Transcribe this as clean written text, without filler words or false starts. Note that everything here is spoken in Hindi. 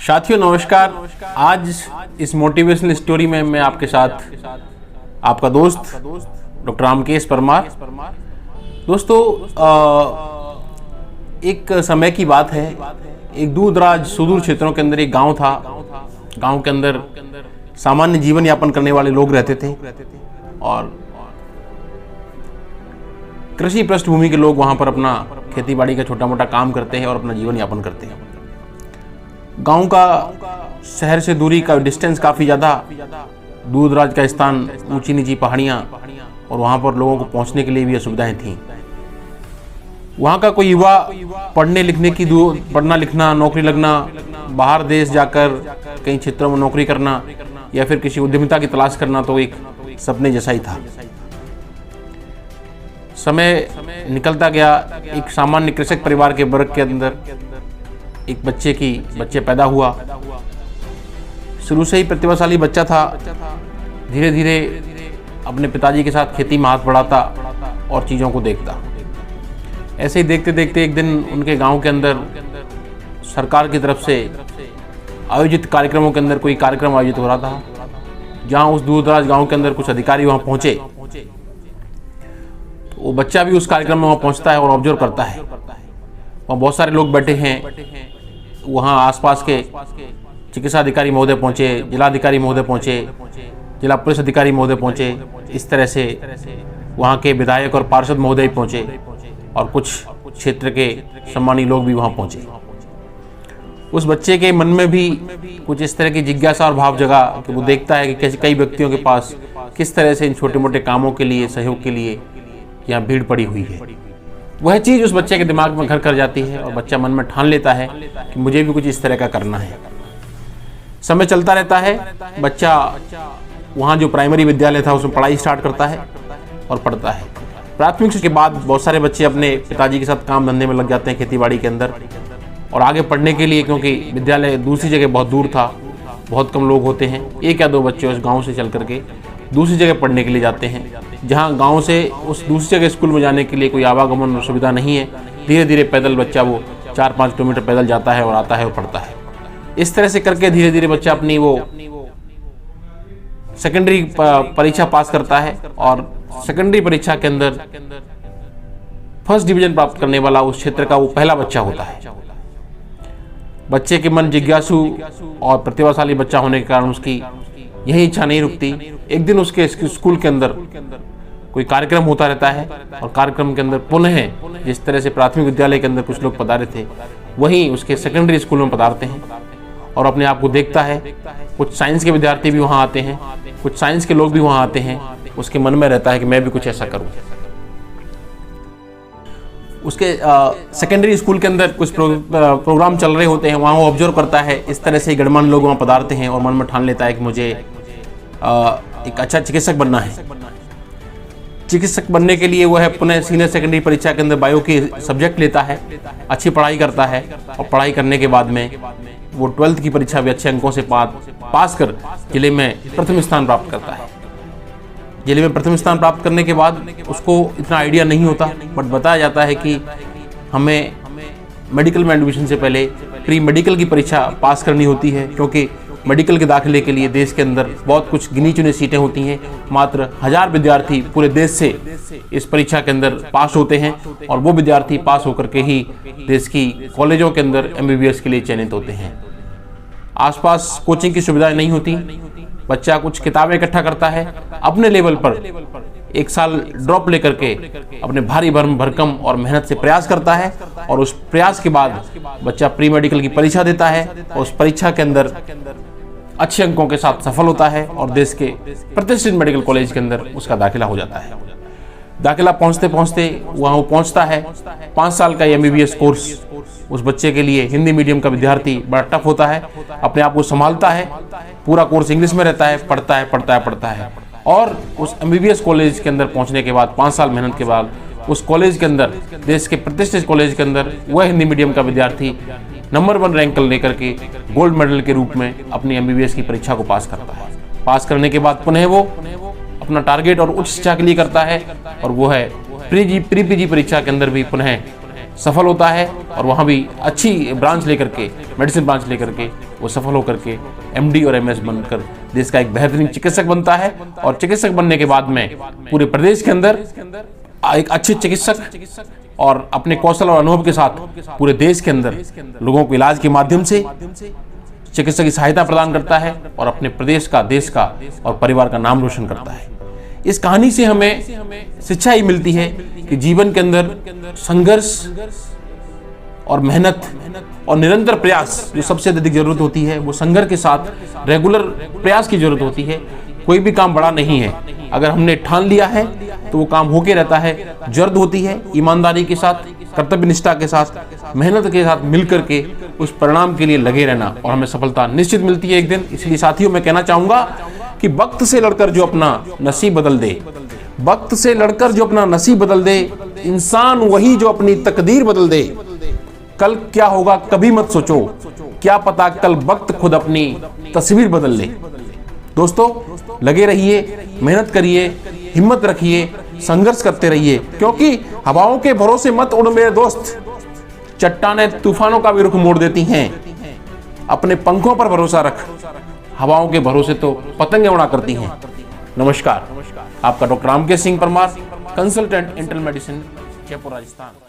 साथियों नमस्कार। आज इस मोटिवेशनल स्टोरी में मैं आपके साथ आपका दोस्त डॉक्टर रामकेश परमार। दोस्तों एक समय की बात है, एक दूर दराज सुदूर क्षेत्रों के अंदर एक गांव था। गांव के अंदर सामान्य जीवन यापन करने वाले लोग रहते थे और कृषि पृष्ठभूमि के लोग वहां पर अपना खेती बाड़ी का छोटा मोटा काम करते हैं और अपना जीवन यापन करते हैं। गांव का शहर से दूरी का डिस्टेंस काफ़ी ज़्यादा, दूर दराज का स्थान, ऊंची नीची पहाड़ियाँ और वहाँ पर लोगों को पहुँचने के लिए भी असुविधाएं थीं। वहाँ का कोई युवा पढ़ना लिखना, नौकरी लगना, बाहर देश जाकर कई क्षेत्रों में नौकरी करना या फिर किसी उद्यमिता की तलाश करना तो एक सपने जैसा ही था। समय निकलता गया। एक सामान्य कृषक परिवार के वर्ग के अंदर एक बच्चे पैदा हुआ। शुरू से ही प्रतिभाशाली बच्चा था। धीरे धीरे अपने पिताजी के साथ खेती में हाथ बढ़ाता और चीज़ों को देखता। ऐसे ही देखते देखते एक दिन उनके गांव के अंदर सरकार की तरफ से आयोजित कार्यक्रमों के अंदर कोई कार्यक्रम आयोजित हो रहा था, जहां उस दूर दराज गाँव के अंदर कुछ अधिकारी वहां पहुंचे। तो वो बच्चा भी उस कार्यक्रम में वहां पहुंचता है और ऑब्जर्व करता है। वहाँ बहुत सारे लोग बैठे हैं। वहाँ आसपास के चिकित्सा अधिकारी महोदय पहुँचे, जिलाधिकारी महोदय पहुँचे, जिला पुलिस अधिकारी महोदय पहुँचे। इस तरह से वहाँ के विधायक और पार्षद महोदय पहुँचे और कुछ क्षेत्र के सम्मानीय लोग भी वहाँ पहुँचे। उस बच्चे के मन में भी कुछ इस तरह की जिज्ञासा और भाव जगा कि वो देखता है कि कैसे कई व्यक्तियों के पास किस तरह से इन छोटे मोटे कामों के लिए, सहयोग के लिए यहाँ भीड़ पड़ी हुई है। वह चीज़ उस बच्चे के दिमाग में घर कर जाती है और बच्चा मन में ठान लेता है कि मुझे भी कुछ इस तरह का करना है। समय चलता रहता है। बच्चा वहाँ जो प्राइमरी विद्यालय था उसमें पढ़ाई स्टार्ट करता है और पढ़ता है। प्राथमिक के बाद बहुत सारे बच्चे अपने पिताजी के साथ काम धंधे में लग जाते हैं खेती बाड़ी के अंदर और आगे पढ़ने के लिए, क्योंकि विद्यालय दूसरी जगह बहुत दूर था, बहुत कम लोग होते हैं, एक या दो बच्चे उस गाँव से चल करके दूसरी जगह पढ़ने के लिए जाते हैं, जहाँ गांव से उस दूसरी जगह स्कूल में जाने के लिए कोई आवागमन और सुविधा नहीं है। धीरे धीरे पैदल बच्चा वो 4-5 किलोमीटर पैदल जाता है और आता है और पढ़ता है। इस तरह से करके धीरे धीरे बच्चा अपनी वो सेकेंडरी परीक्षा पास करता है और सेकेंडरी परीक्षा के अंदर फर्स्ट डिवीजन प्राप्त करने वाला उस क्षेत्र का वो पहला बच्चा होता है। बच्चे के मन जिज्ञासु और प्रतिभाशाली बच्चा होने के कारण उसकी यही इच्छा नहीं रुकती। एक दिन उसके स्कूल के अंदर कोई कार्यक्रम होता रहता है और कार्यक्रम के अंदर पुनः जिस तरह से प्राथमिक विद्यालय के अंदर कुछ लोग पधारे थे, वहीं उसके सेकेंडरी स्कूल में पधारते हैं और अपने आप को देखता है। कुछ साइंस के विद्यार्थी भी वहाँ आते हैं, कुछ साइंस के लोग भी वहाँ आते हैं। उसके मन में रहता है कि मैं भी कुछ ऐसा करूँ। उसके सेकेंडरी स्कूल के अंदर कुछ प्रोग्राम चल रहे होते हैं, वहाँ वो ऑब्जर्व करता है। इस तरह से गणमान्य लोग वहाँ पधारते हैं और मन में ठान लेता है कि मुझे एक अच्छा चिकित्सक बनना है। चिकित्सक बनने के लिए वह पुनः सीनियर सेकेंडरी परीक्षा के अंदर बायो की सब्जेक्ट लेता है, अच्छी पढ़ाई करता है और पढ़ाई करने के बाद में वो 12th की परीक्षा भी अच्छे अंकों से पास कर जिले में प्रथम स्थान प्राप्त करता है। जिले में प्रथम स्थान प्राप्त करने के बाद उसको इतना आइडिया नहीं होता, बट बताया जाता है कि हमें मेडिकल में एडमिशन से पहले प्री मेडिकल की परीक्षा पास करनी होती है, क्योंकि मेडिकल के दाखिले के लिए देश के अंदर बहुत कुछ गिनी चुनी सीटें होती हैं। मात्र 1000 विद्यार्थी पूरे देश से इस परीक्षा के अंदर पास होते हैं और वो विद्यार्थी पास होकर के ही देश की कॉलेजों के अंदर MBBS के लिए चयनित होते हैं। आसपास कोचिंग की सुविधाएं नहीं होती। बच्चा कुछ किताबें इकट्ठा करता है, अपने लेवल पर एक साल ड्रॉप लेकर के अपने भारी भरकम और मेहनत से प्रयास करता है और उस प्रयास के बाद बच्चा प्री मेडिकल की परीक्षा देता है और उस परीक्षा के अंदर अच्छे अंकों के साथ सफल होता है और देश के प्रतिष्ठित मेडिकल कॉलेज के अंदर उसका दाखिला हो जाता है। दाखिला पहुंचते पहुंचते वहाँ वो पहुंचता है। 5 साल का MBBS कोर्स उस बच्चे के लिए, हिंदी मीडियम का विद्यार्थी, बड़ा टफ होता है। अपने आप को संभालता है, पूरा कोर्स इंग्लिश में रहता है, पढ़ता है और उस MBBS कॉलेज के अंदर पहुंचने के बाद 5 साल मेहनत के बाद उस कॉलेज के अंदर, देश के प्रतिष्ठित कॉलेज के अंदर, वह हिंदी मीडियम का विद्यार्थी नंबर 1 रैंक लेकर के गोल्ड मेडल के रूप में अपनी MBBS की परीक्षा को पास करता है। पास करने के बाद पुनः वो अपना टारगेट और उच्च शिक्षा के लिए करता है और वो है प्री PG परीक्षा के अंदर भी पुनः सफल होता है और वहाँ भी अच्छी ब्रांच लेकर के, मेडिसिन ब्रांच लेकर के वो सफल होकर के MD और MS बनकर देश का एक बेहतरीन चिकित्सक बनता है। और चिकित्सक बनने के बाद में पूरे प्रदेश के अंदर एक अच्छे चिकित्सक और अपने कौशल और अनुभव के साथ पूरे देश के अंदर लोगों को इलाज के माध्यम से चिकित्सा की सहायता प्रदान करता है और अपने प्रदेश का, देश का और परिवार का नाम रोशन करता है। इस कहानी से हमें शिक्षा ही मिलती है कि जीवन के अंदर संघर्ष और मेहनत और निरंतर प्रयास जो सबसे अधिक जरूरत होती है, वो संघर्ष के साथ रेगुलर प्रयास की जरूरत होती है। कोई भी काम बड़ा नहीं है, अगर हमने ठान लिया है तो वो काम होके रहता है। जरूरत होती है ईमानदारी के साथ, कर्तव्य निष्ठा के साथ, मेहनत के साथ मिलकर के उस परिणाम के लिए लगे रहना और हमें सफलता निश्चित मिलती है एक दिन। इसलिए साथियों मैं कहना चाहूंगा कि वक्त से लड़कर जो अपना नसीब बदल दे, वक्त से लड़कर जो अपना नसीब बदल दे, इंसान वही जो अपनी तकदीर बदल दे। कल क्या होगा कभी मत सोचो, क्या पता कल वक्त खुद अपनी तस्वीर बदल ले। दोस्तों लगे रहिए, मेहनत करिए, हिम्मत रखिए, संघर्ष करते रहिए, क्योंकि हवाओं के भरोसे मत उड़ मेरे दोस्त, चट्टानें तूफानों का भी रुख मोड़ देती हैं। अपने पंखों पर भरोसा रख, हवाओं के भरोसे तो पतंगें उड़ा करती हैं। नमस्कार, आपका doctor Ramkesh Singh Parmar, consultant internal medicine, Jaipur, Rajasthan.